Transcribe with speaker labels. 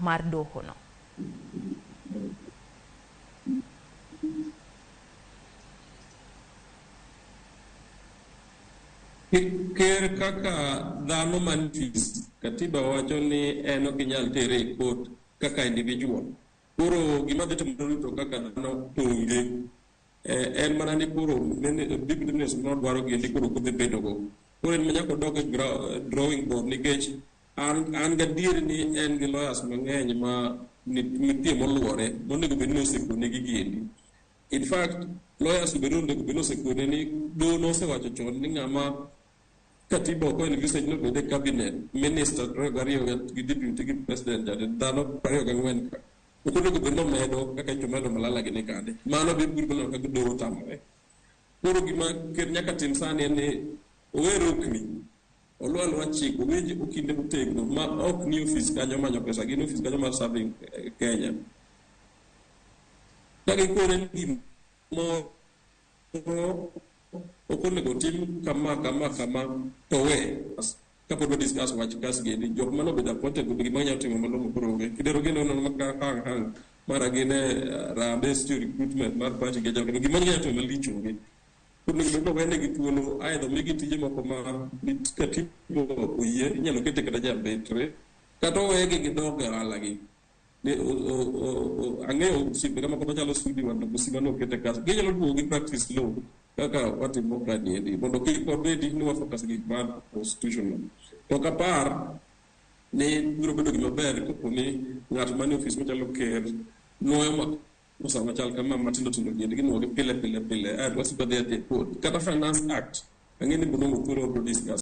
Speaker 1: mar doho no.
Speaker 2: Ker kaka dhano mantis katiba wacho ni en ok inyal tere e court kaka individual. Koro gima dhi timore to kaka dhano onge en mana ni koro business ma dwaro gindi koro kodhi bedo go. Koro en nyaka odog e drawing board nikech an gadier ni en gi lawyers mang'eny ma nitie moluore monego bed ni osekone gi giendi. In fact, lawyers onego bed ni osekone ni doho nosewacho chon ni ng'ama katiba ok envisage no bede cabinet minister ariyo gi deputy gi president dhano 24 ka okonego bed nomedo kaka ichomedo malala gi nikande mano be biro kaka doho tamore. Koro gima ker nyaka tim sani en ni owe rokni olwalwa chik owinj okinde motegno ma ok ni ofis kanyo manyo pesa gin ofis kanyo mar serving Kenya kagi kore gimo okonego tim kama to we kapod discuss wach kas gini jok mano bedo appointed gobe gima nyalo timo malongo koro onge kidero gino no hang mara gine rambe stu recruitment mar party ge jok gima nyalo timo malich onge koro nego wende gi tuono aidha migi tije moko ma katibo oyie inyalo kete kata jabetre kata owegi gi dog ohala gi ang'eyo simbe kama kama chalo studi wanda busima no kete kas ginyalo duogo gi practice law kaka watimo kadi mondo kik wabedi ni wafocus gi mar constitutional to kapar ni biro bedo gima ber kopo ni ng'at manie ofis machalo ker nuoyo masaa machal kama matindo tindo gini ginuogi pile wasi badhi ati kod kata finance act ang'e ni bonongo kuro discuss